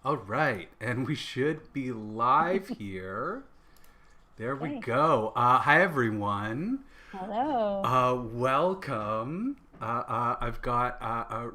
All right, and we should be live here. There we Okay. go. Hi, everyone. Hello. Welcome. I've got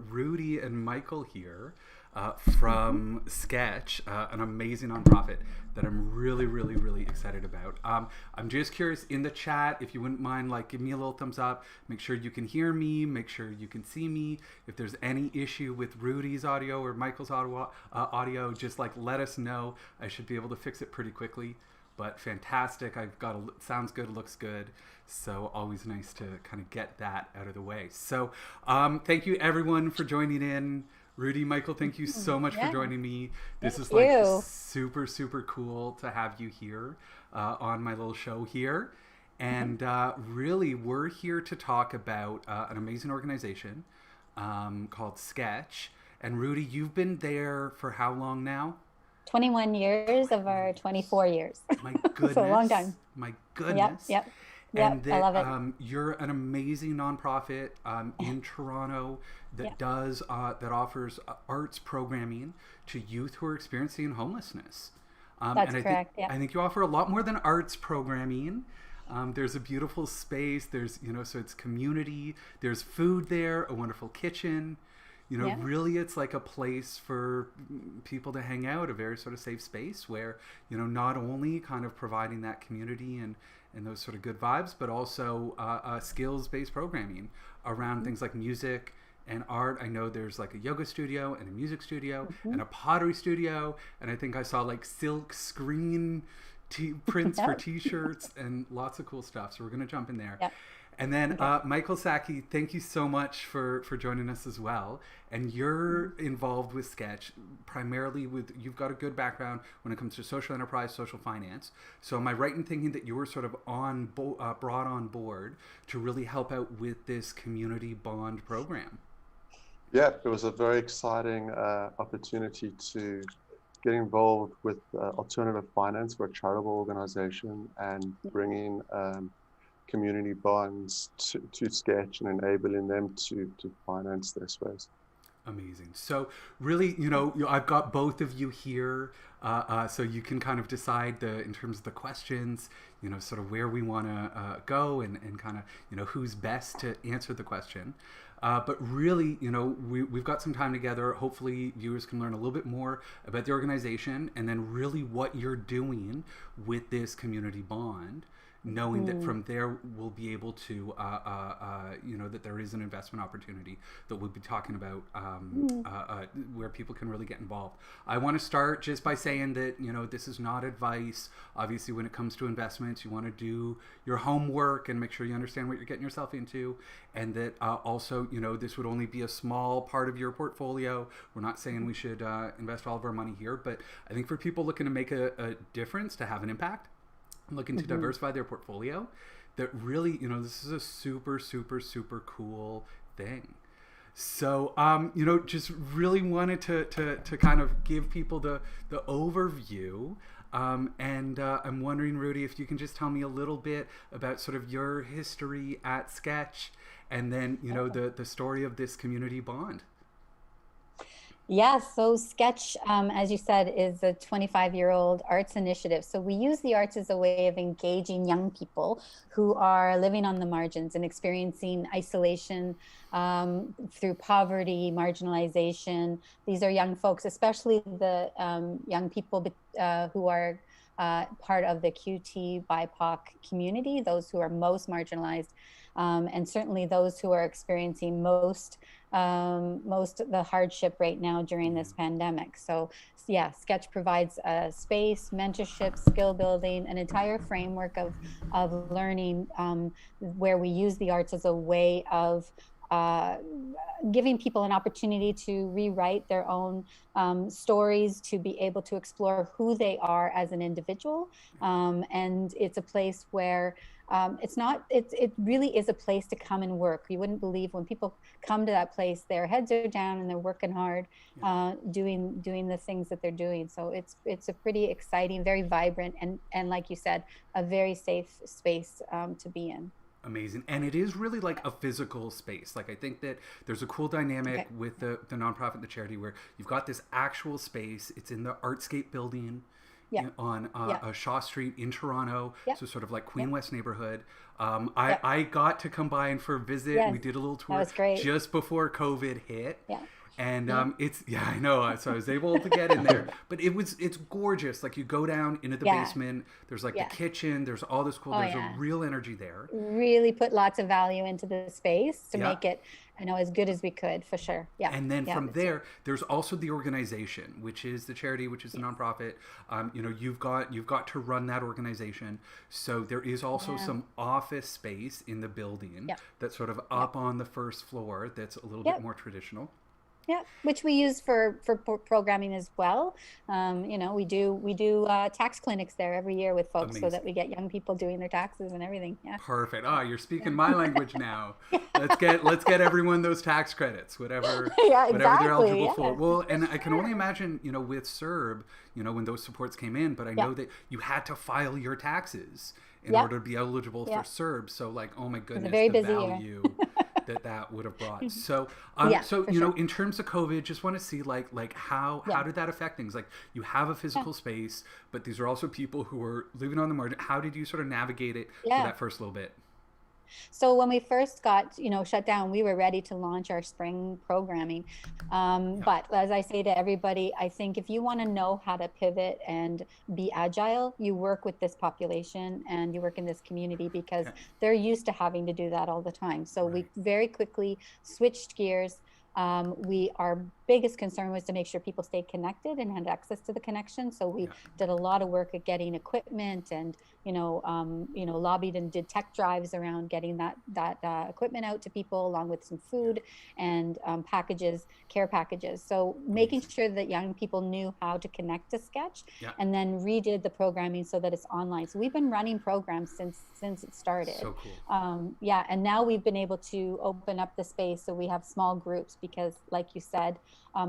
Rudy and Michael here Mhm. from Sketch, an amazing nonprofit that I'm really, really, really excited about. I'm just curious in the chat if you wouldn't mind, like, give me a little thumbs up. Make sure you can hear me. Make sure you can see me. If there's any issue with Rudy's audio or Michael's audio, just like let us know. I should be able to fix it pretty quickly, but fantastic. I've got sounds good, looks good. So always nice to kind of get that out of the way. So thank you everyone for joining in. Rudy, Michael, thank you so much for Yeah, joining me. This thank is like you. super, super cool to have you here on my little show here. Mhm. And really, we're here to talk about an amazing organization called Sketch. And Rudy, you've been there for how long now? 21 years of 20 our years. 24 years. My So a long goodness. time. My Yep, goodness. yep, And yep. I that love it. you're an amazing nonprofit in Toronto that Yep, that offers arts programming to youth who are experiencing homelessness. that's And correct. Yep. I think you offer a lot more than arts programming. There's a beautiful space. There's so it's community. There's food there, a wonderful kitchen. Yeah. Really, it's like a place for people to hang out, a very sort of safe space where not only kind of providing that community and those sort of good vibes, but also skills-based programming around Mhm. things like music and art. I know there's like a yoga studio and a music studio Mhm. and a pottery studio, and I think I saw like silk screen prints for Yep. T-shirts and lots of cool stuff. So we're gonna jump in there. Yep. And then Okay. Michael Saki, thank you so much for joining us as well. And Mhm. you're involved with Sketch primarily with you've got a good background when it comes to social enterprise, social finance. So am I right in thinking that you were sort of brought on board to really help out with this community bond program? Yeah, it was a very exciting opportunity to get involved with alternative finance for a charitable organization and bringing community bonds to Sketch and enabling them to finance their space. Amazing. So really, I've got both of you here, so you can kind of decide in terms of the questions, sort of where we want to go and kind of, who's best to answer the question. But really, we've got some time together. Hopefully, viewers can learn a little bit more about the organization and then really what you're doing with this community bond, knowing that Mhm. from there we'll be able to, that there is an investment opportunity that we'll be talking about Mhm. where people can really get involved. I want to start just by saying that, this is not advice. Obviously, when it comes to investments, you want to do your homework and make sure you understand what you're getting yourself into. And that also, this would only be a small part of your portfolio. We're not saying we should invest all of our money here, but I think for people looking to make a difference, to have an impact, looking to Mhm. diversify their portfolio, that really, this is a super, super, super cool thing. So, just really wanted to kind of give people the overview. And I'm wondering, Rudy, if you can just tell me a little bit about sort of your history at Sketch and then, the story of this community bond. Yeah, so Sketch, as you said, is a 25-year-old arts initiative. So we use the arts as a way of engaging young people who are living on the margins and experiencing isolation through poverty, marginalization. These are young folks, especially the young people who are part of the QT BIPOC community, those who are most marginalized, and certainly those who are experiencing most of the hardship right now during Yeah. this pandemic. So yeah, Sketch provides a space, mentorship, skill building, an entire framework of learning, where we use the arts as a way of uh, giving people an opportunity to rewrite their own stories, to be able to explore who they are as an individual. And it's a place where it's not, it really is a place to come and work. You wouldn't believe when people come to that place, their heads are down and they're working hard, Yeah. doing the things that they're doing. So it's a pretty exciting, very vibrant, and like you said, a very safe space to be in. Amazing. And it is really like a physical space. Like I think that there's a cool dynamic with the nonprofit, the charity, where you've got this actual space. It's in the Artscape building on Shaw Street in Toronto. So sort of like Queen West neighborhood. I got to come by and for a visit. Yes. We did a little tour That was great. just before COVID hit. Yeah. And it's I know, so I was able to get in there, but it's gorgeous. Like you go down into the basement, there's like the kitchen, there's all this cool, there's a real energy there. Really put lots of value into the space to make it, as good as we could, for sure. Yeah. And then from there, there's also the organization, which is the charity, which is the nonprofit. You've got to run that organization. So there is also some office space in the building that's sort of up on the first floor. That's a little bit more traditional. Yeah, which we use for programming as well. We do tax clinics there every year with folks, so that we get young people doing their taxes and everything. Yeah. Perfect. Oh, you're speaking my language now. Let's get everyone those tax credits, whatever they're eligible for. Well, and I can only imagine, with CERB, when those supports came in, but I know that you had to file your taxes in order to be eligible for CERB. So like, oh my goodness, the value that would have brought. So, in terms of COVID, just want to see like how did that affect things? Like you have a physical space, but these are also people who are living on the margin. How did you sort of navigate it for that first little bit? So when we first got, shut down, we were ready to launch our spring programming. But as I say to everybody, I think if you want to know how to pivot and be agile, you work with this population and you work in this community, because they're used to having to do that all the time. So we very quickly switched gears. Our biggest concern was to make sure people stayed connected and had access to the connection. So we did a lot of work at getting equipment and, lobbied and did tech drives around getting that equipment out to people, along with some food and care packages. So making sure that young people knew how to connect to Sketch, and then redid the programming so that it's online. So we've been running programs since it started. So cool. And now we've been able to open up the space so we have small groups, because like you said,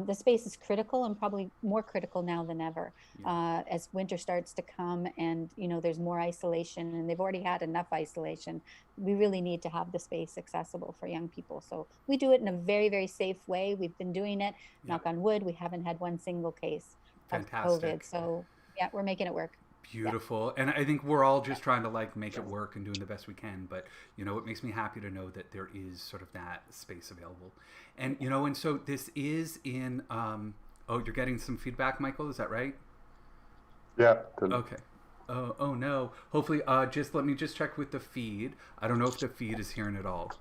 the space is critical, and probably more critical now than ever, as winter starts to come and there's more isolation, and they've already had enough isolation. We really need to have the space accessible for young people. So we do it in a very, very safe way. We've been doing it, knock on wood, we haven't had one single case of COVID. So we're making it work. Beautiful. And I think we're all just trying to make it work and doing the best we can. But, it makes me happy to know that there is sort of that space available. And, and so this is in, you're getting some feedback, Michael, is that right? Yeah. Okay. Oh no. Hopefully, let me check with the feed. I don't know if the feed is hearing it all.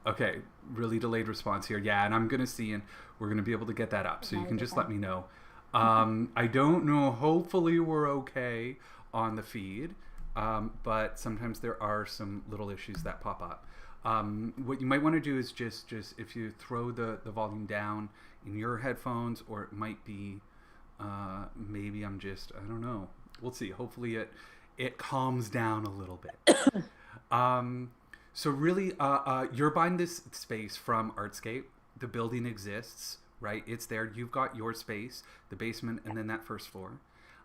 Okay. Really delayed response here. Yeah. And I'm going to see, and we're going to be able to get that up. So you can just let me know. I don't know. Hopefully we're okay on the feed, but sometimes there are some little issues that pop up. What you might want to do is just if you throw the volume down in your headphones, or it might be maybe I don't know. We'll see. Hopefully it calms down a little bit. So really, you're buying this space from Artscape. The building exists. Right, it's there. You've got your space, the basement, and then that first floor.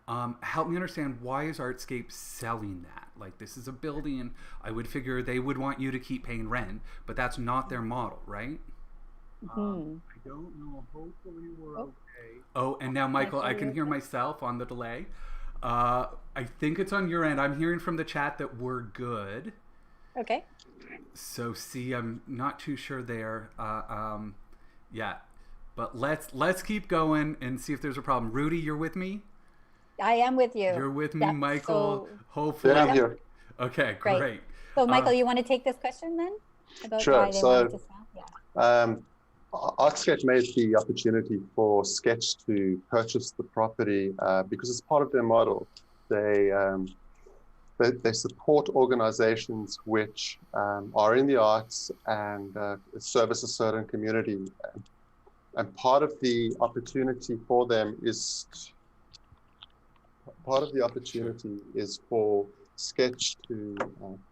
Help me understand, why is Artscape selling that? Like, this is a building. I would figure they would want you to keep paying rent, but that's not their model, right? I don't know. Hopefully we're okay. Oh, and now, Michael, I can hear myself on the delay. I think it's on your end. I'm hearing from the chat that we're good. Okay. So, see, I'm not too sure there. But let's keep going and see if there's a problem. Rudy, you're with me? I am with you. You're with me, Michael. Hopefully. Yeah, I'm here. Okay, great. So, Michael, you want to take this question then? About sure. Why they wanted to sell? Artscape made the opportunity for Sketch to purchase the property because it's part of their model. They support organizations which are in the arts and service a certain community. And part of the opportunity for them is for Sketch to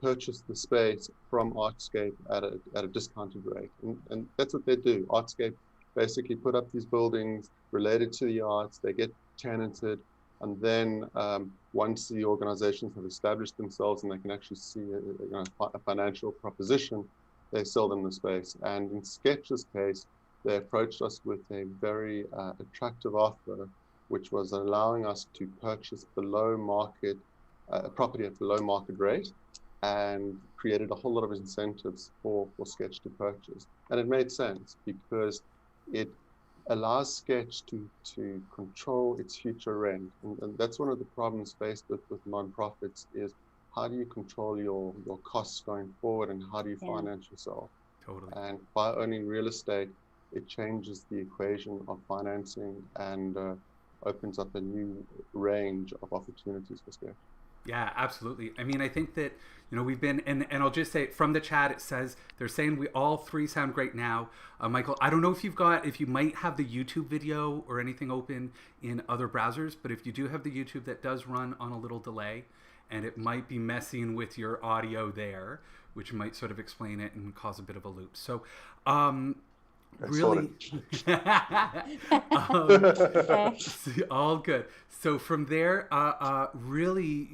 purchase the space from Artscape at a discounted rate, and that's what they do. Artscape basically put up these buildings related to the arts. They get tenanted, and then once the organizations have established themselves and they can actually see a financial proposition, they sell them the space. And in Sketch's case, they approached us with a very attractive offer, which was allowing us to purchase below market property at below market rate, and created a whole lot of incentives for Sketch to purchase. And it made sense because it allows Sketch to control its future rent. And that's one of the problems faced with nonprofits is how do you control your costs going forward, and how do you finance yourself? Totally. And by owning real estate, it changes the equation of financing and opens up a new range of opportunities for Sketch. Yeah, absolutely. I mean, I think that, we've been, and I'll just say from the chat, it says, they're saying we all three sound great now. Michael, I don't know if you might have the YouTube video or anything open in other browsers, but if you do have the YouTube, that does run on a little delay, and it might be messing with your audio there, which might sort of explain it and cause a bit of a loop. So, really, all good. So from there, really,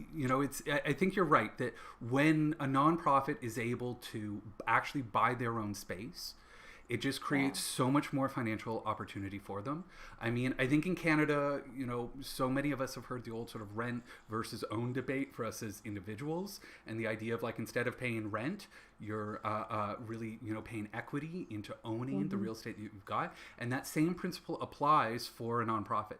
I think you're right that when a nonprofit is able to actually buy their own space, it just creates so much more financial opportunity for them. I mean, I think in Canada, so many of us have heard the old sort of rent versus own debate for us as individuals, and the idea of like, instead of paying rent, you're really, paying equity into owning the real estate that you've got. And that same principle applies for a nonprofit.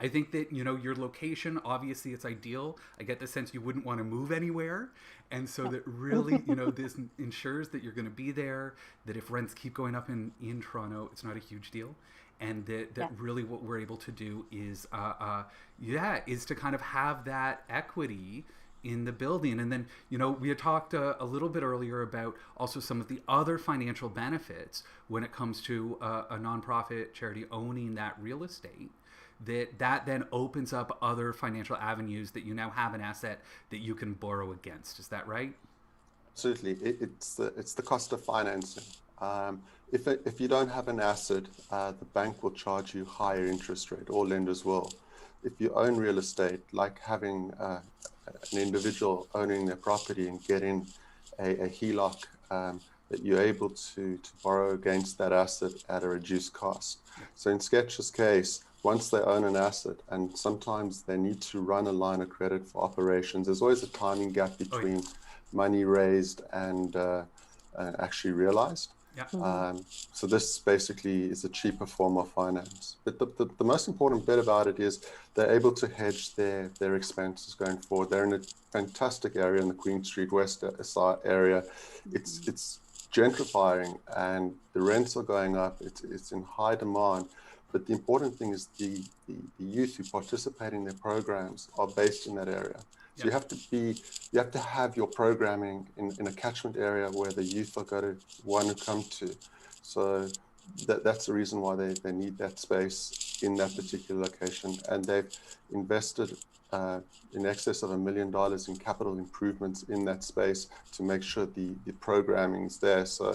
I think that, your location, obviously it's ideal. I get the sense you wouldn't want to move anywhere. And so that really, this ensures that you're going to be there, that if rents keep going up in Toronto, it's not a huge deal. And that really what we're able to do is, is to kind of have that equity in the building. And then, we had talked a little bit earlier about also some of the other financial benefits when it comes to a nonprofit charity owning that real estate. That then opens up other financial avenues that you now have an asset that you can borrow against. Is that right? Absolutely. It's the cost of financing. If you don't have an asset, the bank will charge you higher interest rate, or lenders will. If you own real estate, like having an individual owning their property and getting a HELOC, that you're able to borrow against that asset at a reduced cost. So in Sketch's case, once they own an asset, and sometimes they need to run a line of credit for operations, there's always a timing gap between money raised and actually realized. So this basically is a cheaper form of finance. But the most important bit about it is they're able to hedge their expenses going forward. They're in a fantastic area in the Queen Street West area. It's gentrifying and the rents are going up. It's in high demand. But the important thing is the youth who participate in their programs are based in that area. So you have to have your programming in a catchment area where the youth are going to want to come to. So that's the reason why they need that space in that particular location. And they've invested in excess of $1 million in capital improvements in that space to make sure the programming's there. So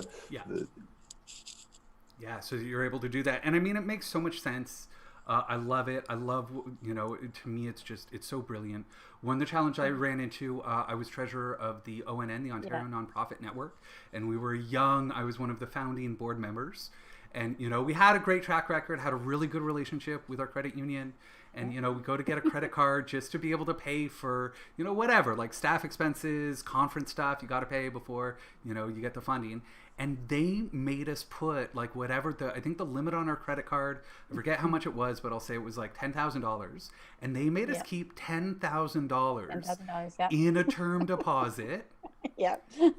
so you're able to do that. And I mean, it makes so much sense. I love it. I love, to me, it's so brilliant. The challenge I ran into, I was treasurer of the ONN, the Ontario Nonprofit Network, and we were young. I was one of the founding board members. And, we had a great track record, had a really good relationship with our credit union. And, we go to get a credit card just to be able to pay for, whatever, like staff expenses, conference stuff you got to pay before, you get the funding. And they made us put like whatever I think the limit on our credit card, I forget how much it was, but I'll say it was like $10,000. And they made us keep $10,000 in a term deposit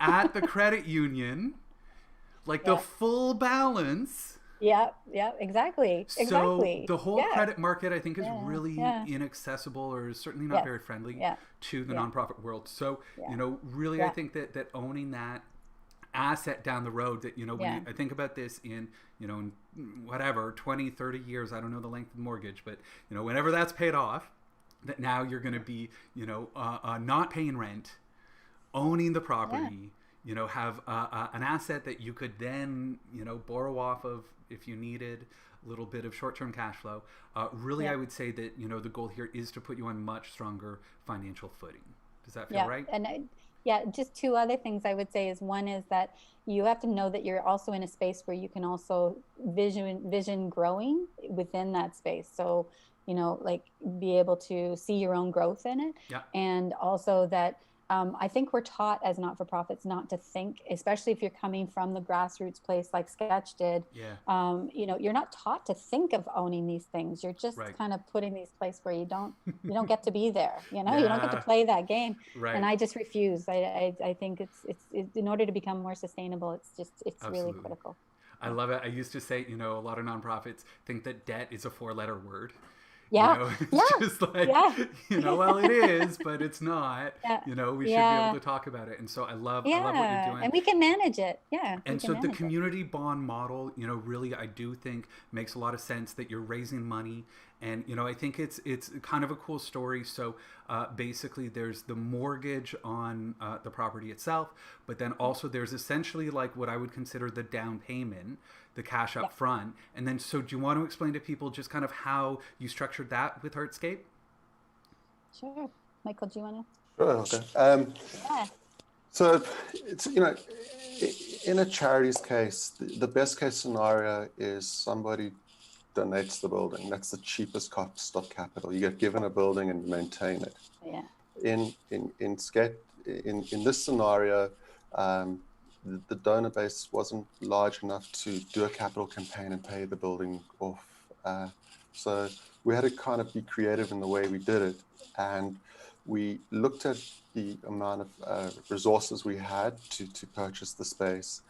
at the credit union, like the full balance. Exactly. So the whole credit market, I think, is really inaccessible, or is certainly not very friendly to the nonprofit world. So, really, I think that owning that asset down the road, that, when I think about this in, in whatever, 20, 30 years, I don't know the length of the mortgage, but, whenever that's paid off, that now you're going to be, not paying rent, owning the property, have an asset that you could then, borrow off of if you needed. a little bit of short-term cash flow. Really, I would say that, the goal here is to put you on much stronger financial footing. Does that feel right? And just two other things I would say is, one is that you have to know that you're also in a space where you can also vision growing within that space. So, like, be able to see your own growth in it. Yeah. And also that I think we're taught as not-for-profits not to think, especially if you're coming from the grassroots place like Sketch did. Yeah. You're not taught to think of owning these things. You're just kind of putting these places where you don't get to be there. You don't get to play that game. Right. And I just refuse. I think it's in order to become more sustainable, it's Absolutely. really critical. I love it. I used to say, a lot of nonprofits think that debt is a 4-letter word. Yeah. It's just like, well, it is, but it's not. We should be able to talk about it. And so I love what you're doing. And we can manage it. Yeah. And so the community bond model, really, I do think makes a lot of sense that you're raising money. And, I think it's kind of a cool story. So basically there's the mortgage on the property itself, but then also there's essentially like what I would consider the down payment, the cash up front. And then, so do you want to explain to people just kind of how you structured that with Heartscape? Sure. Michael, do you want to? Sure, okay. So it's, in a charity's case, the best case scenario is somebody donates the building. That's the cheapest cost of capital. You get given a building and you maintain it. Yeah. In this scenario, the donor base wasn't large enough to do a capital campaign and pay the building off. So we had to kind of be creative in the way we did it. And we looked at the amount of resources we had to purchase the space.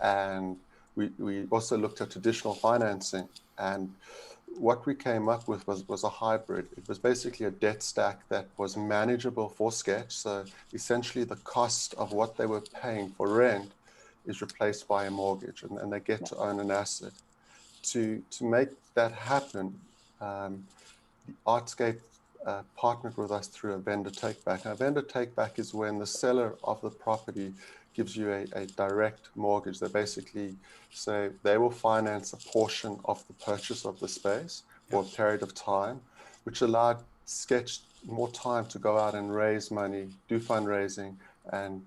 And we also looked at traditional financing. And what we came up with was a hybrid. It was basically a debt stack that was manageable for Sketch. So essentially the cost of what they were paying for rent is replaced by a mortgage, and they get to own an asset. To make that happen, the Artscape partnered with us through a vendor take-back. Now, vendor take-back is when the seller of the property gives you a direct mortgage. They basically say they will finance a portion of the purchase of the space for a period of time, which allowed Sketch more time to go out and raise money, do fundraising, and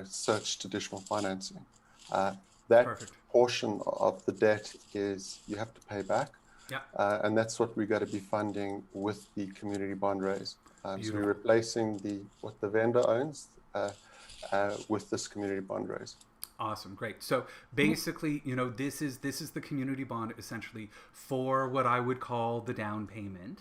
search traditional financing. That Perfect. Portion of the debt is you have to pay back. And that's what we're going to be funding with the community bond raise. So we're replacing what the vendor owns with this community bond raise. Awesome, great. So basically, this is the community bond essentially for what I would call the down payment,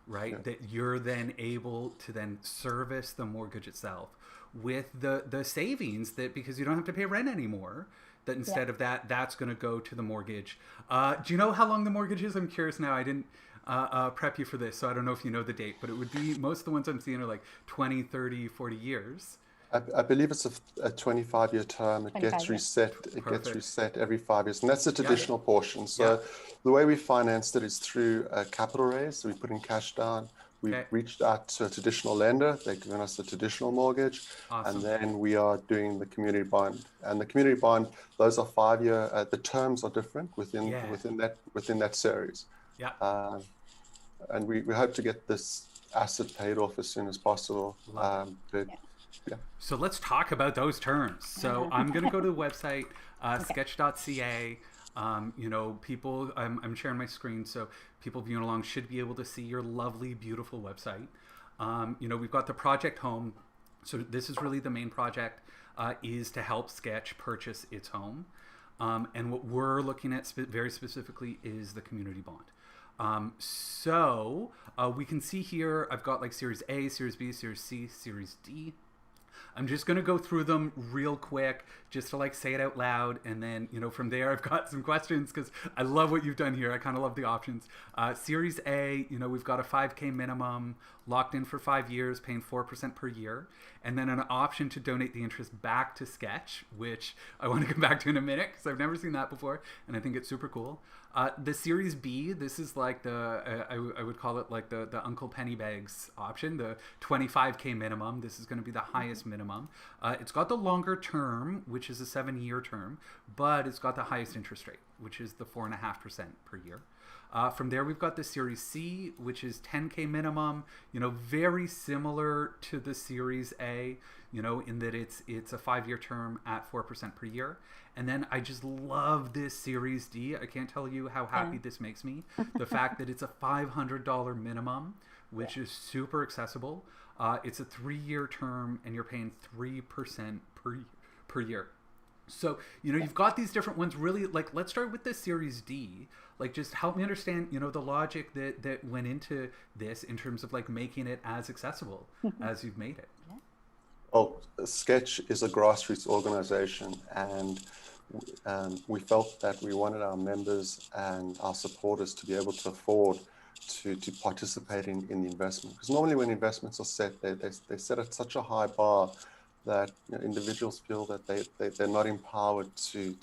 right? Yeah. That you're then able to then service the mortgage itself with the savings, that because you don't have to pay rent anymore, that instead of that's going to go to the mortgage. Do you know how long the mortgage is? I'm curious now. I didn't prep you for this, so I don't know if you know the date, but it would be, most of the ones I'm seeing are like 20, 30, 40 years. I believe it's a 25-year term. It gets reset. It gets reset every 5 years, and that's the traditional portion. So the way we financed it is through a capital raise. So we put in cash down. We reached out to a traditional lender. They've given us a traditional mortgage. Awesome. And then we are doing the community bond. And the community bond, those are 5-year. The terms are different within that series. Yeah. And we hope to get this asset paid off as soon as possible. So let's talk about those terms. So I'm going to go to the website, sketch.ca. People, I'm sharing my screen, so people viewing along should be able to see your lovely, beautiful website. We've got the project home. So this is really the main project, is to help Sketch purchase its home. And what we're looking at very specifically is the community bond. So we can see here, I've got like Series A, Series B, Series C, Series D. I'm just going to go through them real quick just to like say it out loud. And then, from there, I've got some questions because I love what you've done here. I kind of love the options. Series A, we've got a 5K minimum locked in for 5 years, paying 4% per year. And then an option to donate the interest back to Sketch, which I want to come back to in a minute because I've never seen that before. And I think it's super cool. The Series B, this is like I would call it like the Uncle Pennybags option, the 25K minimum. This is going to be the highest minimum. It's got the longer term, which is a 7-year term, but it's got the highest interest rate, which is the 4.5% per year. From there, we've got the Series C, which is 10K minimum, very similar to the Series A, in that it's a 5-year term at 4% per year. And then I just love this Series D. I can't tell you how happy this makes me. The fact that it's a $500 minimum, which is super accessible. It's a 3-year term, and you're paying 3% per year. So, you've got these different ones. Really, like, let's start with the Series D. Like, just help me understand, the logic that went into this in terms of, like, making it as accessible as you've made it. Well, Sketch is a grassroots organization, and we felt that we wanted our members and our supporters to be able to afford to participate in the investment. Because normally when investments are set, they set at such a high bar that individuals feel that they're not empowered to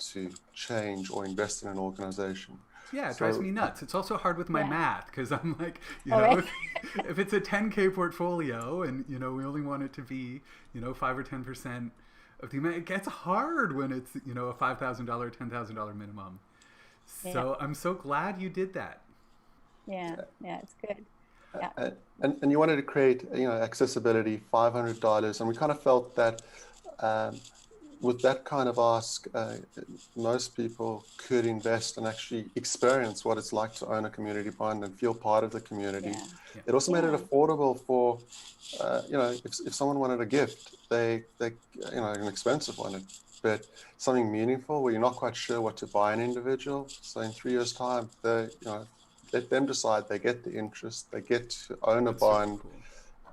change or invest in an organization. Yeah, it drives me nuts. It's also hard with my math, because I'm like, if it's a 10K portfolio and, we only want it to be, 5 or 10% of the amount, it gets hard when it's, a $5,000, $10,000 minimum. So I'm so glad you did that. Yeah, it's good. Yeah. And you wanted to create, accessibility, $500, and we kind of felt that with that kind of ask, most people could invest and actually experience what it's like to own a community bond and feel part of the community. Yeah. It also made it affordable for, if someone wanted a gift, they an expensive one, but something meaningful where you're not quite sure what to buy an individual. So in 3 years' time, let them decide. They get the interest, they get to own a bond, cool.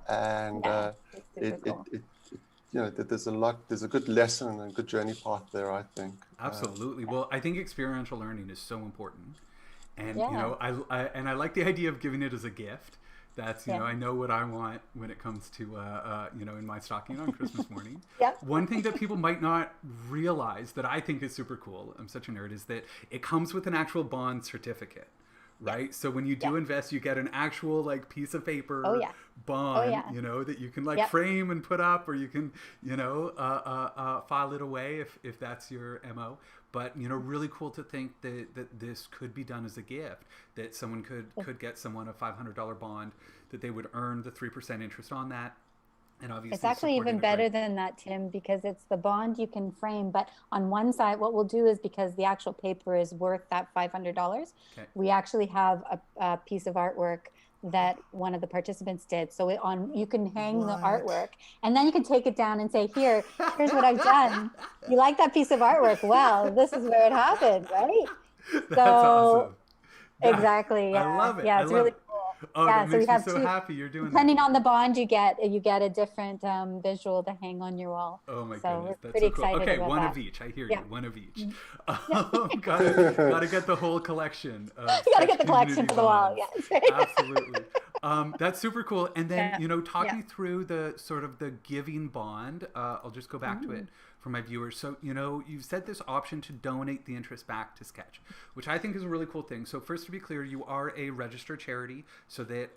And there's a good lesson and a good journey path there, I think. Absolutely. Well, I think experiential learning is so important, and I like the idea of giving it as a gift. That's I know what I want when it comes to in my stocking on Christmas morning. One thing that people might not realize that I think is super cool, I'm such a nerd, is that it comes with an actual bond certificate. Right. So when you do invest, you get an actual piece of paper bond, that you can frame and put up, or you can, file it away if that's your MO. But, really cool to think that this could be done as a gift, that someone could get someone a $500 bond, that they would earn the 3% interest on that. And obviously it's actually even better than that, Tim, because it's the bond you can frame. But on one side, what we'll do is, because the actual paper is worth that $500, we actually have a piece of artwork that one of the participants did. So you can hang the artwork, and then you can take it down and say, here's what I've done. You like that piece of artwork? Well, this is where it happened, right? That's awesome. Exactly. Yeah. I love it. Yeah, it's really cool. Oh, that makes me so happy you're doing depending on the bond you get a different visual to hang on your wall. Oh my goodness, that's pretty so cool. excited Okay, about one that. of each. I hear you. One of each. Gotta get the whole collection. You gotta get the collection for the wall. Yes. Absolutely. That's super cool. And then talking through the sort of the giving bond. I'll just go back to it for my viewers. So you've said this option to donate the interest back to Sketch, which I think is a really cool thing. So first, to be clear, you are a registered charity, so that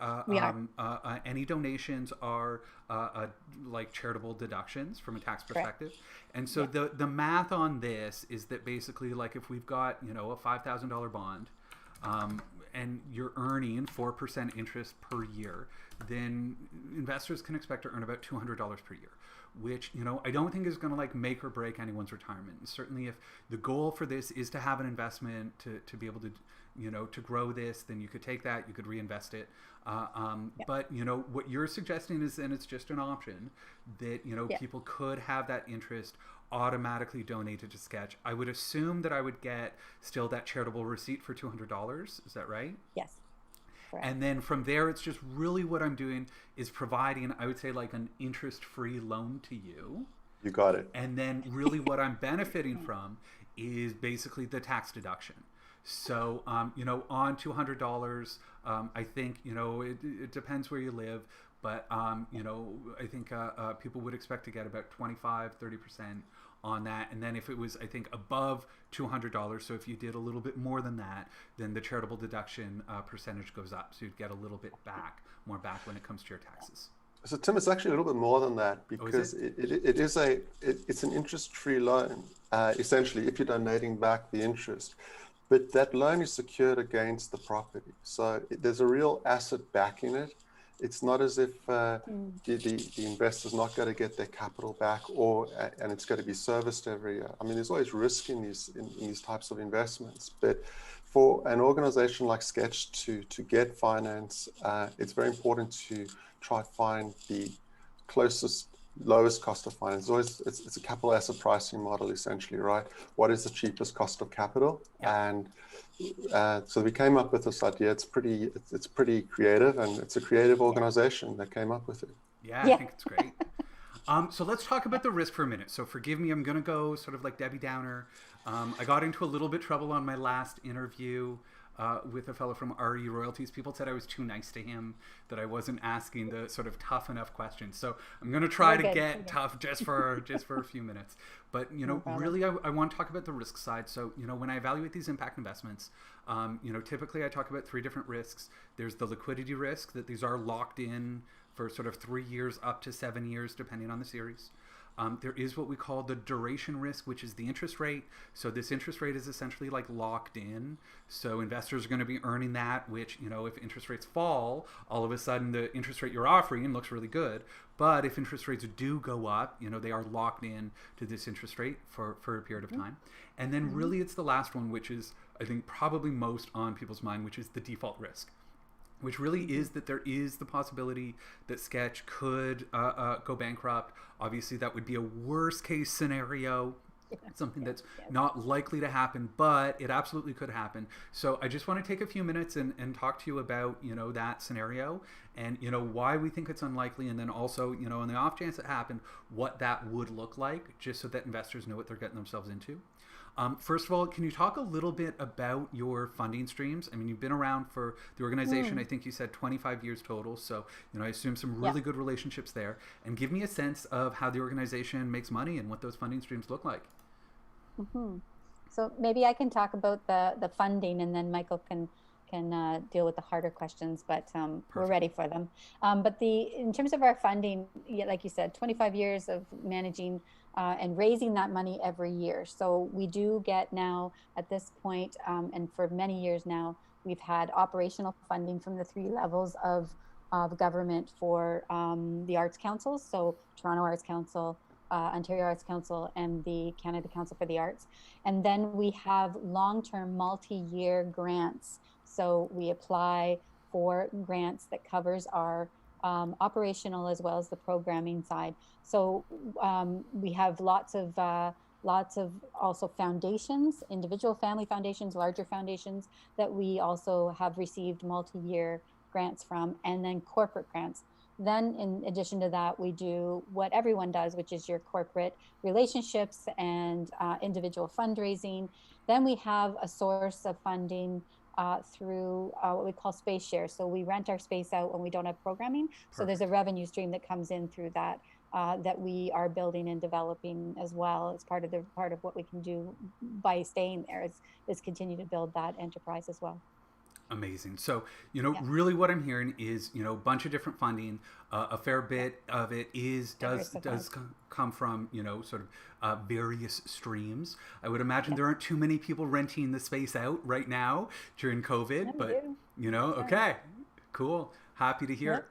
any donations are like charitable deductions from a tax perspective. And so the math on this is that basically, like, if we've got a $5,000 bond, and you're earning 4% interest per year, then investors can expect to earn about $200 per year, which, I don't think is going to make or break anyone's retirement. And certainly if the goal for this is to have an investment to be able to, to grow this, then you could take that, you could reinvest it. But, what you're suggesting is, and it's just an option, that, people could have that interest automatically donated to Sketch. I would assume that I would get still that charitable receipt for $200. Is that right? Yes. Correct. And then from there, it's just really what I'm doing is providing, I would say, like an interest-free loan to you. You got it. And then really what I'm benefiting from is basically the tax deduction. So, on $200, I think, it depends where you live, but, I think people would expect to get about 25, 30% on that. And then if it was, I think, above $200, so if you did a little bit more than that, then the charitable deduction percentage goes up. So you'd get a little bit more back when it comes to your taxes. So Tim, it's actually a little bit more than that, because it's an interest-free loan, essentially, if you're donating back the interest. but that loan is secured against the property. So there's a real asset backing it. It's not as if the investor's not going to get their capital back, and it's going to be serviced every year. I mean, there's always risk in these types of investments. But for an organization like Sketch to get finance, it's very important to try to find the lowest cost of finance. It's a capital asset pricing model, essentially, right? What is the cheapest cost of capital? Yeah. And so we came up with this idea. It's pretty creative, and it's a creative organization that came up with it. Yeah, I think it's great. So let's talk about the risk for a minute. So forgive me, I'm going to go sort of like Debbie Downer. I got into a little bit trouble on my last interview with a fellow from RE Royalties. People said I was too nice to him, that I wasn't asking the sort of tough enough questions. So I'm going to try to get tough just for a few minutes. But, really, I want to talk about the risk side. So, when I evaluate these impact investments, typically I talk about three different risks. There's the liquidity risk, that these are locked in for sort of 3 years up to 7 years, depending on the series. There is what we call the duration risk, which is the interest rate. So this interest rate is essentially like locked in. So investors are going to be earning that, which, if interest rates fall, all of a sudden the interest rate you're offering looks really good. But if interest rates do go up, they are locked in to this interest rate for a period of time. And then really it's the last one, which is, I think, probably most on people's mind, which is the default risk, which really is that there is the possibility that Sketch could go bankrupt. Obviously, that would be a worst case scenario, something that's not likely to happen, but it absolutely could happen. So I just want to take a few minutes and talk to you about, that scenario and, why we think it's unlikely. And then also, on the off chance it happened, what that would look like, just so that investors know what they're getting themselves into. First of all, can you talk a little bit about your funding streams? I mean, you've been around for the organization, I think you said 25 years total. So, I assume some really good relationships there. And give me a sense of how the organization makes money and what those funding streams look like. So maybe I can talk about the funding, and then Michael can deal with the harder questions, but we're ready for them. But in terms of our funding, like you said, 25 years of managing and raising that money every year. So we do get now at this point, and for many years now, we've had operational funding from the 3 levels of government for the Arts Councils. So Toronto Arts Council, Ontario Arts Council, and the Canada Council for the Arts. And then we have long-term multi-year grants. So we apply for grants that covers our operational as well as the programming side. So we have lots of also foundations, individual family foundations, larger foundations that we also have received multi-year grants from, and then corporate grants. Then in addition to that, we do what everyone does, which is your corporate relationships and individual fundraising. Then we have a source of funding through what we call space share. So we rent our space out when we don't have programming. Perfect. So there's a revenue stream that comes in through that that we are building and developing as well. It's part of what we can do by staying there is continue to build that enterprise as well. Amazing. So, really what I'm hearing is, a bunch of different funding. A fair bit of it does come from, sort of various streams. I would imagine there aren't too many people renting the space out right now during COVID, but, okay, cool. Happy to hear.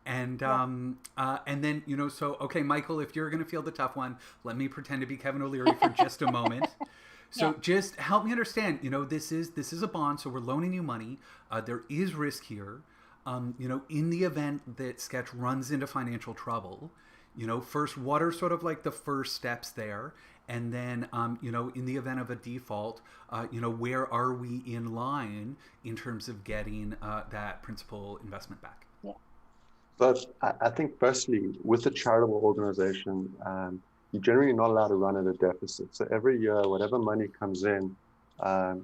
And then, so, okay, Michael, if you're going to feel the tough one, let me pretend to be Kevin O'Leary for just a moment. So just help me understand, this is a bond, so we're loaning you money. There is risk here. In the event that Sketch runs into financial trouble, first, what are sort of like the first steps there? And then, in the event of a default, where are we in line in terms of getting that principal investment back? Yeah. So I think firstly, with a charitable organization, you're generally not allowed to run at a deficit. So every year, whatever money comes in,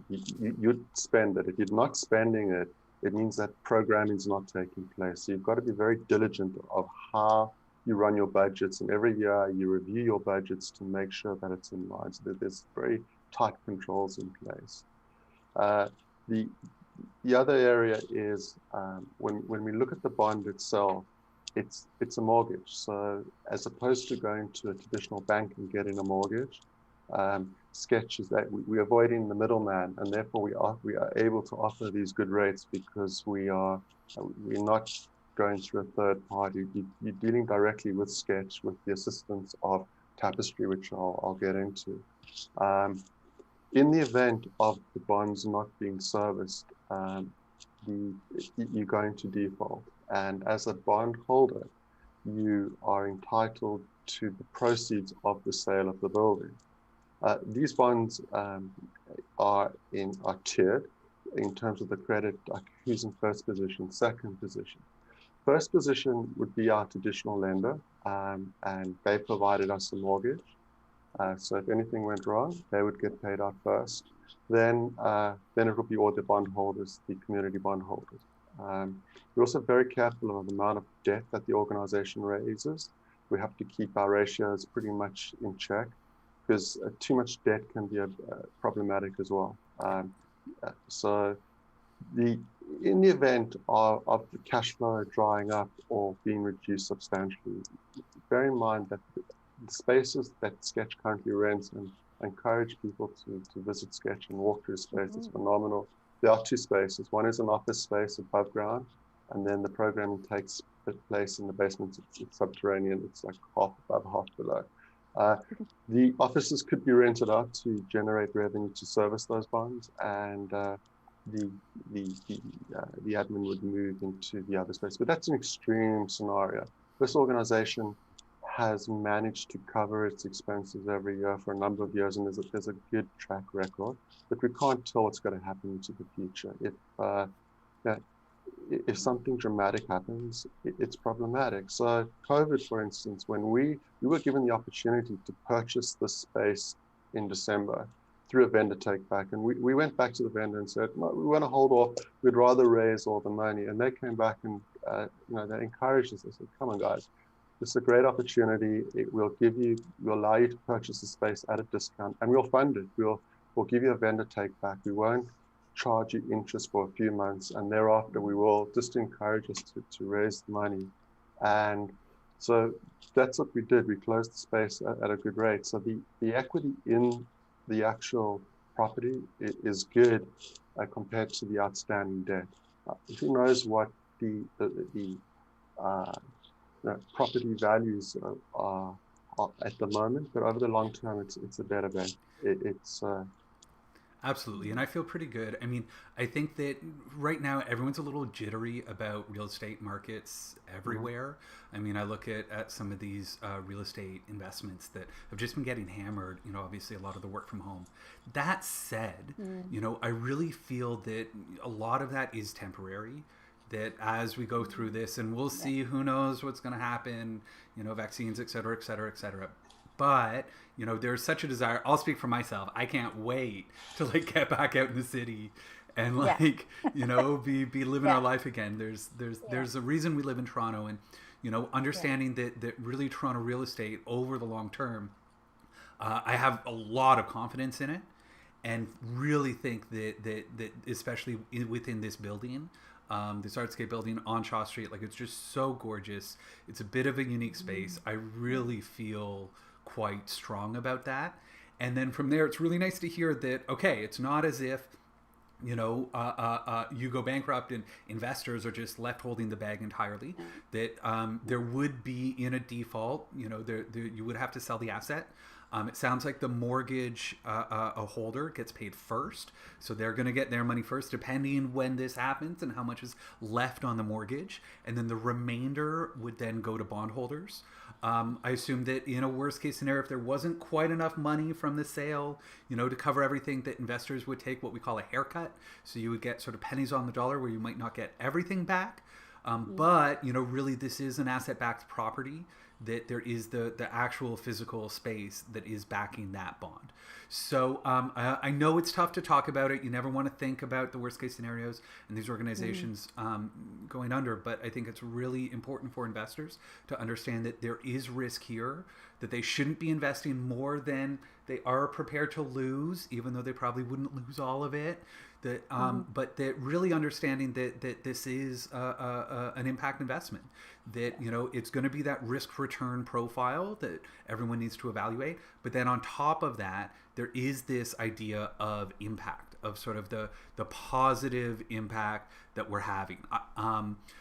you'd spend it. If you're not spending it, it means that programming is not taking place. So you've got to be very diligent of how you run your budgets. And every year you review your budgets to make sure that it's in line, so that there's very tight controls in place. The other area is when we look at the bond itself, it's a mortgage. So as opposed to going to a traditional bank and getting a mortgage, Sketch is that we're avoiding the middleman, and therefore we are able to offer these good rates because we're not going through a third party. You're dealing directly with Sketch with the assistance of Tapestry, which I'll get into. In the event of the bonds not being serviced, you're going to default, and as a bond holder, you are entitled to the proceeds of the sale of the building. These bonds are tiered in terms of the credit, like who's in first position, second position. First position would be our traditional lender, and they provided us a mortgage. So if anything went wrong, they would get paid out first. Then it would be all the bondholders, the community bondholders. We're also very careful of the amount of debt that the organization raises. We have to keep our ratios pretty much in check, because too much debt can be problematic as well. So in the event of the cash flow drying up or being reduced substantially, bear in mind that the spaces that Sketch currently rents, and encourage people to visit Sketch and walk through space. It's phenomenal. There are two spaces. One is an office space above ground, and then the programming takes place in the basement. It's subterranean. It's like half above, half below. The offices could be rented out to generate revenue to service those bonds, and the admin would move into the other space. But that's an extreme scenario. This organization has managed to cover its expenses every year for a number of years, and there's a good track record. But we can't tell what's going to happen into the future. If something dramatic happens, it's problematic. So COVID, for instance, when we were given the opportunity to purchase this space in December through a vendor take back, and we went back to the vendor and said, no, we want to hold off, we'd rather raise all the money. And they came back and they encouraged us. They said, come on guys, this is a great opportunity. We'll allow you to purchase the space at a discount, and we'll fund it. We'll give you a vendor take back. We won't charge you interest for a few months, and thereafter we will just encourage us to raise the money. And so that's what we did. We closed the space at a good rate. So the equity in the actual property is good compared to the outstanding debt. Who knows what the property values are at the moment, but over the long term, it's a better bet. Absolutely, and I feel pretty good. I mean, I think that right now everyone's a little jittery about real estate markets everywhere. I mean, I look at some of these real estate investments that have just been getting hammered, obviously a lot of the work from home. That said, I really feel that a lot of that is temporary, that as we go through this, and we'll see, who knows what's going to happen, vaccines, et cetera, et cetera, et cetera. But, there's such a desire. I'll speak for myself. I can't wait to get back out in the city and be living our life again. There's a reason we live in Toronto, and, understanding that really Toronto real estate over the long term, I have a lot of confidence in it, and really think that especially within this building, this Artscape building on Shaw Street, it's just so gorgeous. It's a bit of a unique space. I really feel quite strong about that. And then from there, it's really nice to hear that, okay, it's not as if, you go bankrupt and investors are just left holding the bag entirely, that there would be, in a default, you would have to sell the asset. It sounds like the mortgage a holder gets paid first. So they're going to get their money first, depending when this happens and how much is left on the mortgage. And then the remainder would then go to bondholders. I assume that in a worst case scenario, if there wasn't quite enough money from the sale, to cover everything, that investors would take what we call a haircut. So you would get sort of pennies on the dollar where you might not get everything back. But, really, this is an asset-backed property, that there is the actual physical space that is backing that bond. So I know it's tough to talk about it. You never want to think about the worst case scenarios and these organizations going under, but I think it's really important for investors to understand that there is risk here, that they shouldn't be investing more than they are prepared to lose, even though they probably wouldn't lose all of it, that but that really understanding that this is an impact investment, that it's going to be that risk return profile that everyone needs to evaluate, but then on top of that there is this idea of impact, of sort of the positive impact that we're having.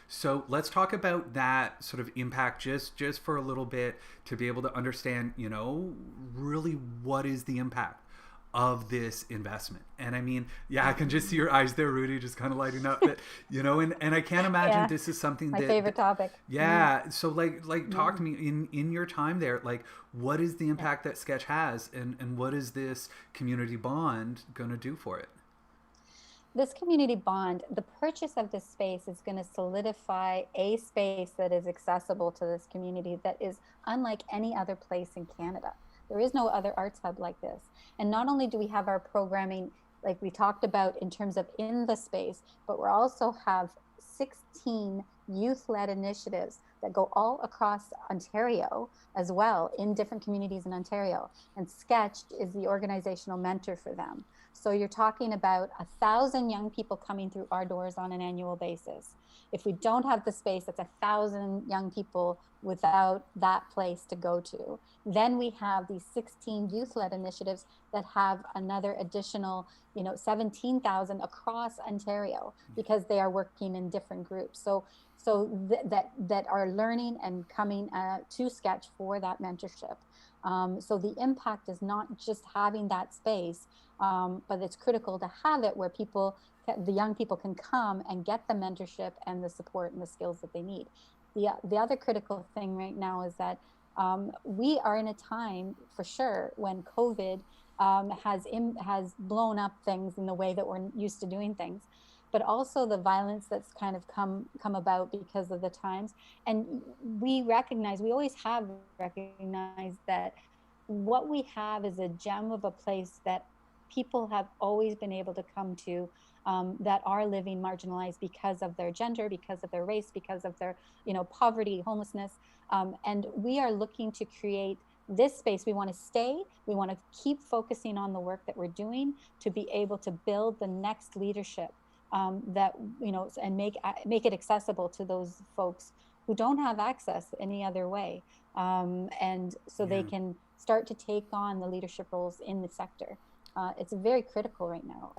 So let's talk about that sort of impact just for a little bit, to be able to understand really what is the impact of this investment. And I mean, I can just see your eyes there, Rudy, just kind of lighting up. That and I can't imagine this is something my favorite topic. So talk to me in your time there, like what is the impact that Sketch has, and what is this community bond going to do for it? This community bond, the purchase of this space is going to solidify a space that is accessible to this community, that is unlike any other place in Canada. There is no other arts hub like this. And not only do we have our programming, like we talked about in terms of in the space, but we also have 16 youth-led initiatives that go all across Ontario as well, in different communities in Ontario. And Sketch is the organizational mentor for them. So you're talking about 1,000 young people coming through our doors on an annual basis. If we don't have the space, that's 1,000 young people without that place to go to. Then we have these 16 youth-led initiatives that have another additional, 17,000 across Ontario, because they are working in different groups. So that are learning and coming to Sketch for that mentorship. So the impact is not just having that space, but it's critical to have it where the young people can come and get the mentorship and the support and the skills that they need. The other critical thing right now is that we are in a time, for sure, when COVID has blown up things in the way that we're used to doing things, but also the violence that's kind of come about because of the times. And we always have recognized that what we have is a gem of a place that people have always been able to come to, that are living marginalized because of their gender, because of their race, because of their poverty, homelessness. And we are looking to create this space. We want to stay. We want to keep focusing on the work that we're doing to be able to build the next leadership, that and make it accessible to those folks who don't have access any other way, and so they can start to take on the leadership roles in the sector. It's very critical right now.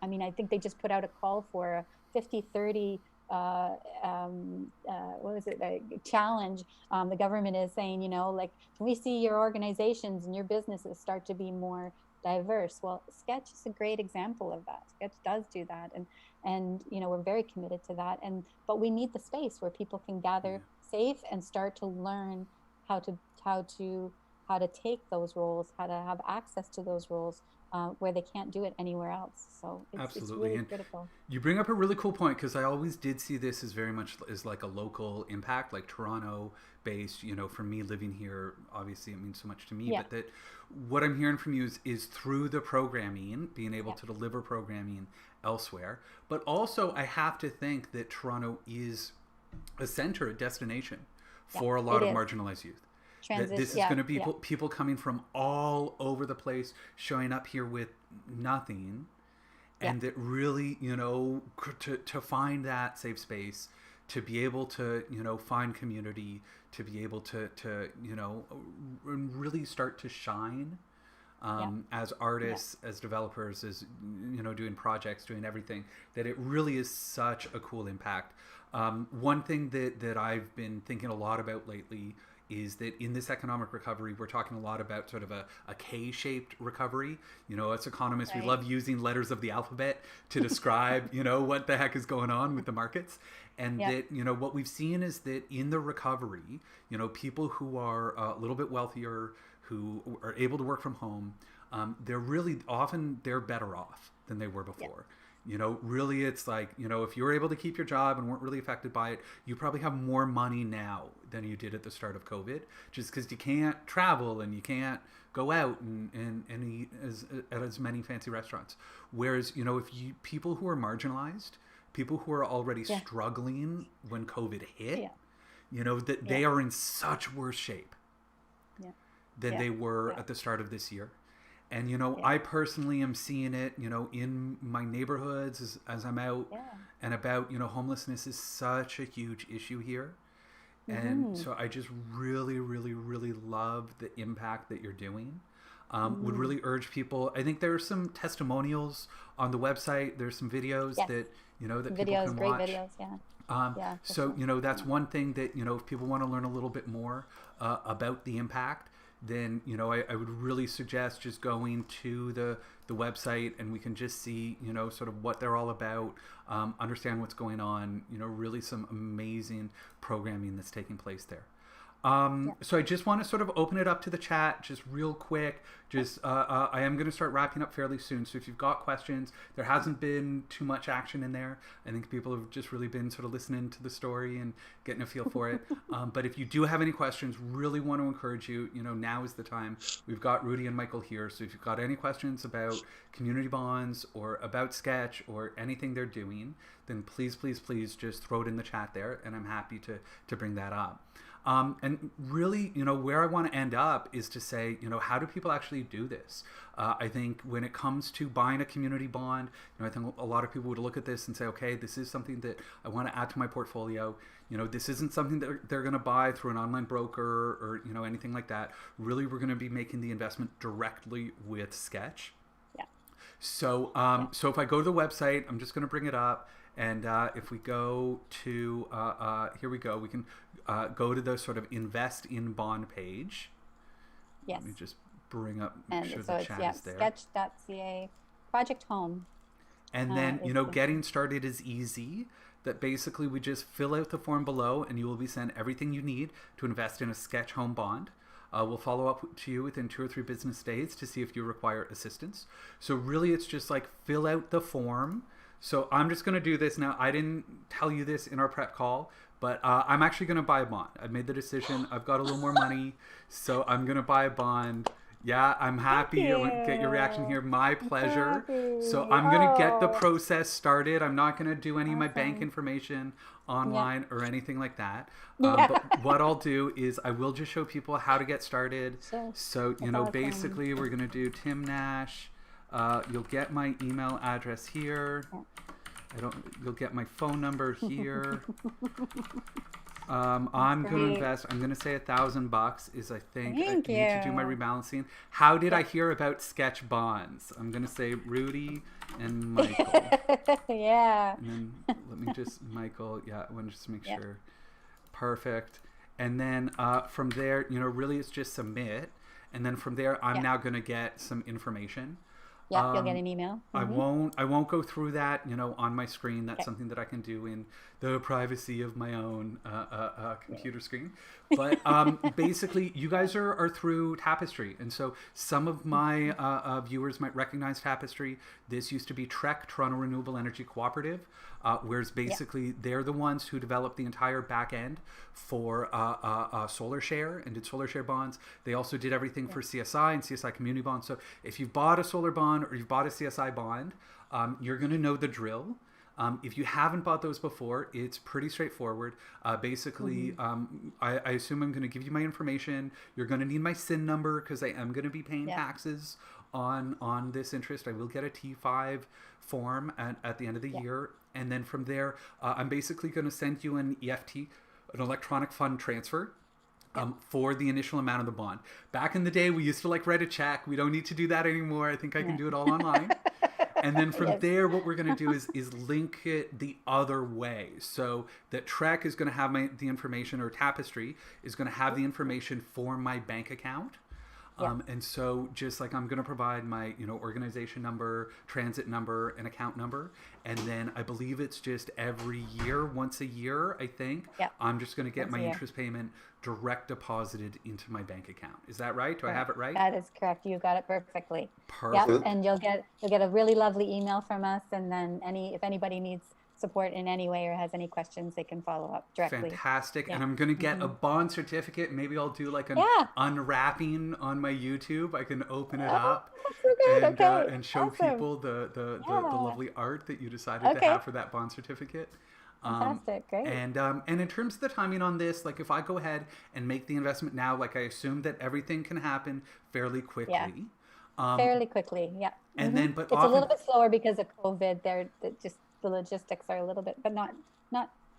I mean, I think they just put out a call for a 50-30 challenge. The government is saying, can we see your organizations and your businesses start to be more diverse? Well, Sketch is a great example of that. Sketch does do that, and we're very committed to that. But we need the space where people can gather safe and start to learn how to take those roles, how to have access to those roles, where they can't do it anywhere else. So it's really critical. You bring up a really cool point, because I always did see this as very much as like a local impact, like Toronto based. For me living here, obviously it means so much to me. But that what I'm hearing from you is through the programming, being able to deliver programming elsewhere. But also I have to think that Toronto is a center, a destination for a lot of marginalized youth. This is going to be people coming from all over the place, showing up here with nothing, and that really, to find that safe space, to be able to, find community, to be able to really start to shine as artists, as developers, as, doing projects, doing everything, that it really is such a cool impact. One thing that I've been thinking a lot about lately is that in this economic recovery, we're talking a lot about sort of a K-shaped recovery. As economists, we love using letters of the alphabet to describe, what the heck is going on with the markets. And that, what we've seen is that in the recovery, people who are a little bit wealthier, who are able to work from home, they're really often, they're better off than they were before. Really, it's like, if you were able to keep your job and weren't really affected by it, you probably have more money now than you did at the start of COVID, just because you can't travel and you can't go out and eat at as many fancy restaurants. Whereas, if people who are marginalized, people who are already struggling when COVID hit, that they are in such worse shape than they were at the start of this year. And, I personally am seeing it, in my neighborhoods as I'm out and about. Homelessness is such a huge issue here. And so I just really, really, really love the impact that you're doing. Would really urge people. I think there are some testimonials on the website. There's some videos that, that people can great watch. videos, So, that's one thing that, if people want to learn a little bit more about the impact, then, I would really suggest just going to the website, and we can just see, sort of what they're all about, understand what's going on, really some amazing programming that's taking place there. So I just want to sort of open it up to the chat just real quick. I am going to start wrapping up fairly soon. So if you've got questions, there hasn't been too much action in there. I think people have just really been sort of listening to the story and getting a feel for it. But if you do have any questions, really want to encourage you, now is the time. We've got Rudy and Michael here. So if you've got any questions about community bonds or about Sketch or anything they're doing, then please, please, please just throw it in the chat there. And I'm happy to bring that up. And really, where I want to end up is to say, how do people actually do this? I think when it comes to buying a community bond, I think a lot of people would look at this and say, okay, this is something that I want to add to my portfolio. This isn't something that they're going to buy through an online broker or, anything like that. Really, we're going to be making the investment directly with Sketch. Yeah. So, so if I go to the website, I'm just going to bring it up. And if we go to, here we go, we can go to the sort of invest in bond page. Yes. Let me just bring up, and sure so the chat is there. Sketch.ca, Project Home. And then, getting started is easy. That basically we just fill out the form below and you will be sent everything you need to invest in a Sketch home bond. We'll follow up to you within 2 or 3 business days to see if you require assistance. So really it's just like fill out the form. So I'm just going to do this now. I didn't tell you this in our prep call, but I'm actually going to buy a bond. I've made the decision. I've got a little more money, so I'm going to buy a bond. Yeah, I'm happy. I want to get your reaction here. My pleasure. So I'm going to get the process started. I'm not going to do any of my bank information online or anything like that. But what I'll do is I will just show people how to get started. So, basically we're going to do Tim Nash. You'll get my email address here. You'll get my phone number here. I'm going to invest, I'm going to say $1,000 is, I think, I need to do my rebalancing. How did I hear about Sketch bonds? I'm going to say Rudy and Michael. Yeah. And then let me just, Michael, I want to just make sure. Perfect. And then from there, really it's just submit. And then from there, I'm now going to get some information. Yeah, you'll get an email. Mm-hmm. I won't go through that, on my screen. That's something that I can do in the privacy of my own computer screen. But basically, you guys are through Tapestry. And so some of my viewers might recognize Tapestry. This used to be TREC, Toronto Renewable Energy Cooperative, whereas basically they're the ones who developed the entire back end for Solar Share and did Solar Share bonds. They also did everything for CSI and CSI community bonds. So if you've bought a solar bond or you've bought a CSI bond, you're going to know the drill. If you haven't bought those before, it's pretty straightforward. Basically, I assume I'm going to give you my information. You're going to need my SIN number because I am going to be paying taxes on this interest. I will get a T5 form at the end of the year. And then from there, I'm basically going to send you an EFT, an electronic fund transfer. For the initial amount of the bond. Back in the day, we used to write a check. We don't need to do that anymore. I think I can do it all online. And then from there, what we're going to do is link it the other way. So that TREC is going to have the information, or Tapestry is going to have the information for my bank account. And so just I'm going to provide my, organization number, transit number, and account number. And then I believe it's just every year, once a year, I think, I'm just going to get my interest payment direct deposited into my bank account. Is that right? Do I have it right? That is correct. You got it perfectly. Perfect. Yep. And you'll get a really lovely email from us. And then if anybody needs support in any way or has any questions, they can follow up directly. Fantastic. And I'm going to get a bond certificate. Maybe I'll do an unwrapping on my YouTube. I can open it up and show people the lovely art that you decided to have for that bond certificate. Fantastic. Great. And in terms of the timing on this, if I go ahead and make the investment now, I assume that everything can happen fairly quickly. Fairly quickly, yeah. And then, but it's often, a little bit slower because of COVID. Just the logistics are a little bit, but not.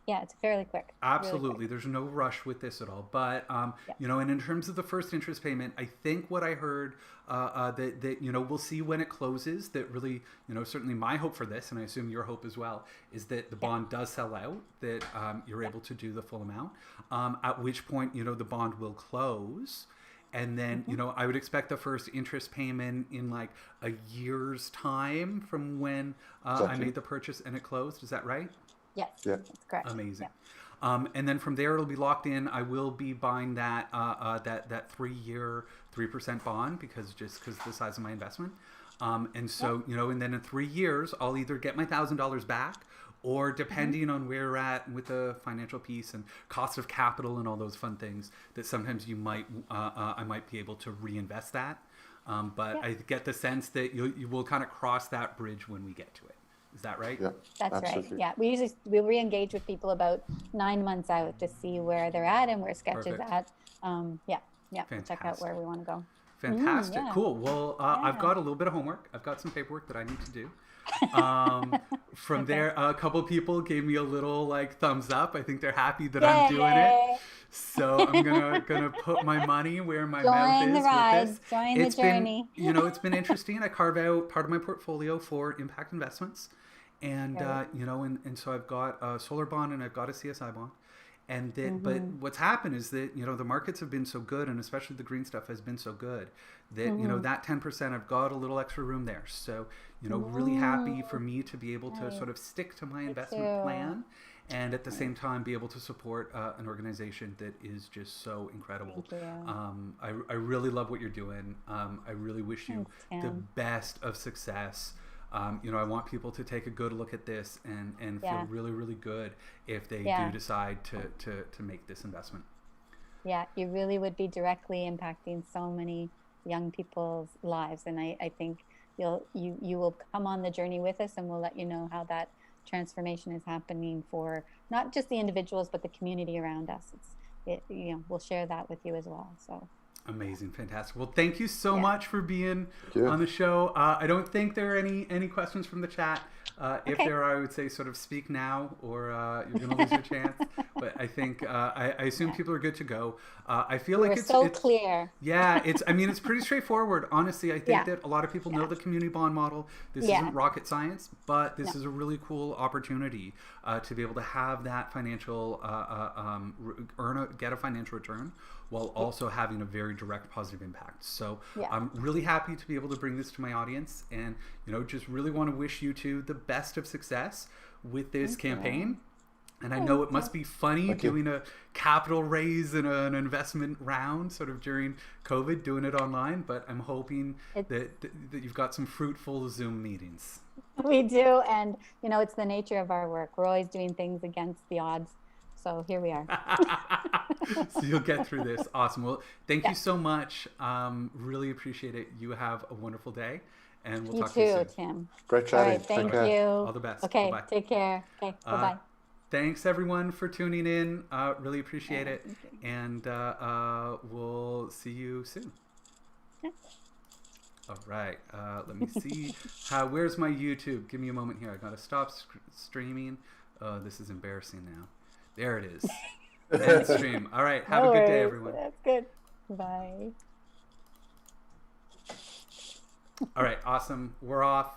Yeah, it's fairly quick. absolutely, Really quick. there's no rush with this at all. But Yeah. and in terms of the first interest payment, I think what I heard that we'll see when it closes. That really, certainly my hope for this, and I assume your hope as well, is that the bond does sell out. That you're able to do the full amount. At which point, the bond will close. And then, I would expect the first interest payment in like a year's time from when I made the purchase and it closed. Is that right? Yes, Yeah. that's correct. Amazing. Yeah. And then from there, it'll be locked in. I will be buying that 3-year 3% bond because the size of my investment. And so, and then in 3 years, I'll either get my $1,000 back, or depending on where you're at with the financial piece and cost of capital and all those fun things, that sometimes I might be able to reinvest that. But I get the sense that you will kind of cross that bridge when we get to it. Is that right? Yeah, That's absolutely. right. Yeah, we'll re-engage with people about 9 months out to see where they're at and where Sketch is Perfect. at. Check out Fantastic. where we want to go. Fantastic. Yeah. Cool. Well, I've Yeah. got a little bit of homework. I've got some paperwork that I need to do. From there, a couple people gave me a little like thumbs up. I think they're happy that I'm doing it. So I'm gonna put my money where my mouth is Join the ride. with this. Join the journey. It's been interesting. I carve out part of my portfolio for impact investments, and Right. and so I've got a solar bond and I've got a CSI bond. And that, but what's happened is that the markets have been so good, and especially the green stuff has been so good that that 10% I've got a little extra room there. So really happy for me to be able to sort of stick to my investment plan, and at the same time be able to support an organization that is just so incredible. Thank you. I really love what you're doing. I really wish you Thanks, the Tim. best of success. I want people to take a good look at this and Yeah. feel really, really good if they Yeah. do decide to make this investment. Yeah, you really would be directly impacting so many young people's lives, and I think you will come on the journey with us, and we'll let you know how that transformation is happening for not just the individuals but the community around us. We'll share that with you as well. So Amazing, fantastic. Well, thank you so Yeah. much for being you. on the show. I don't think there are any questions from the chat. If Okay. there are, I would say sort of speak now, or you're going to lose your chance. But I think I assume people are good to go. I feel like we're it's so clear. Yeah, it's pretty straightforward. Honestly, I think Yeah. that a lot of people know the community bond model. This Yeah. isn't rocket science, but this No. is a really cool opportunity to be able to have that financial get a financial return while also having a very direct positive impact. So Yeah. I'm really happy to be able to bring this to my audience, and just really want to wish you two the best of success with this campaign. And I know it must be funny Thank you. doing a capital raise and an investment round sort of during COVID, doing it online, but I'm hoping that you've got some fruitful Zoom meetings. We do, and it's the nature of our work. We're always doing things against the odds. So here we are. So you'll get through this. Awesome. Well, thank Yeah. you so much. Really appreciate it. You have a wonderful day, and we'll You talk to you too, soon. Tim. Great All chatting. right, thank Take care. you. All the best. Okay, Bye-bye. take care. Okay, bye-bye. Thanks everyone for tuning in. Really appreciate it, and we'll see you soon. Yeah. All right. Let me see. Where's my YouTube? Give me a moment here. I gotta stop streaming. This is embarrassing now. There it is. End stream. All right. Have No a good day, worries. everyone. That's good. Bye. All right. Awesome. We're off.